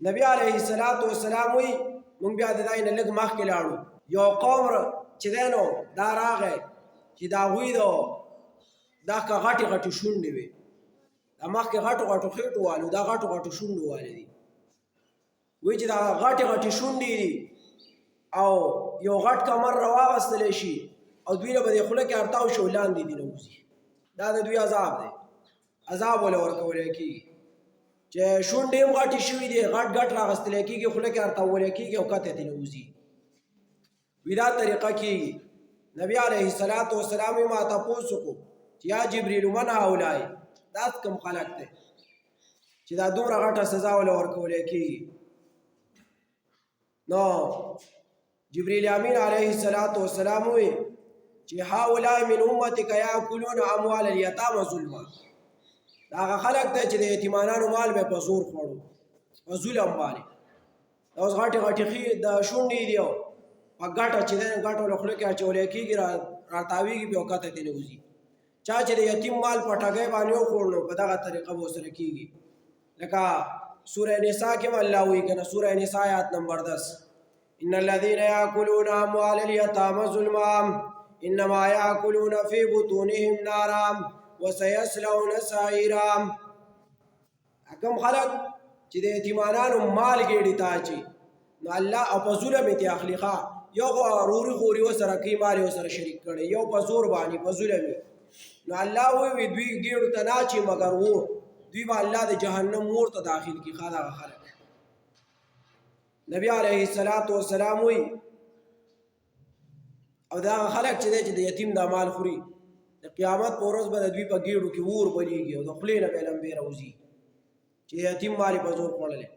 نبی علیه السلام وی مونږ بیا د دای نه لږ مخکې لاړو یو قوم چې دی نو دا راغی چې د هغوی دا که غټې غټې شونډې وې دا مخکې غټو غټو خېټو والو دا غټو غټو شونډو والې دي وایي چې دا غټې غټې شونډې دي او یو غټ کمر راواغستلی شي او دوی له به دې خوله کې ارتاو شي او لاندې دي نه وځي دا د دوی عذاب دی عذاب وله ورکولی کېږي چې شونډې هم غټې شوي دي غټ غټ راغستلی کېږي خوله کې ارتاولی کېږي او کته ترې نه وځي وي دا طریقه کېږي نبی علیه السلام یې ما تپوس وکړو چې یا جبریل من هؤلاء دا کوم خلک دی چې دا دومره غټه سزا وله ورکولی کېږي نو جبریل امین علیه السلام وی چې هؤلاء من امتک یاکلون اموال الیتامى ظلما دا هغه خلک دی چې د یتیمانانو مال به په زور خوړو په ظلم باندې دا اوس غټې غټې د شونډې دي او په ګټه چې دی ګټو له خولې کې اچولی کېږي راتاویږي بیا او کته ترې نه وځي چا چې د یتیم مال په ټګۍ باندې وخوړ نو په دغه طریقه به ورسره کېږي لکه سوره نساء کې هم الله وایي که نه سوره نساء آیات نمبر 10 ان الذين ياكلون اموال اليتامى ظلما انما ياكلون في بطونهم نارا وسيصلون سعيرا کوم خلک چې د یتیمانانو مال ګېډې ته اچي نو الله او په ظلم یې اخلي یو غروري خوري ورسره کوي مال یې ورسره شریک کړی یو په زور باندې په ظلم نو الله وایي دوی ګېډو ته نه اچي مګر اور دوی به الله د جهنم اور ته داخل کړي دغه خلک نبی علیه السلام وی او دا خلک چې دی چې د یتیم دا مال خوري د قیامت په ورځ به د دوی په ګېډو کې اور بلیږي او د خولې نه به لمبې راوځي چې یتیم مال یې په زور خوړلی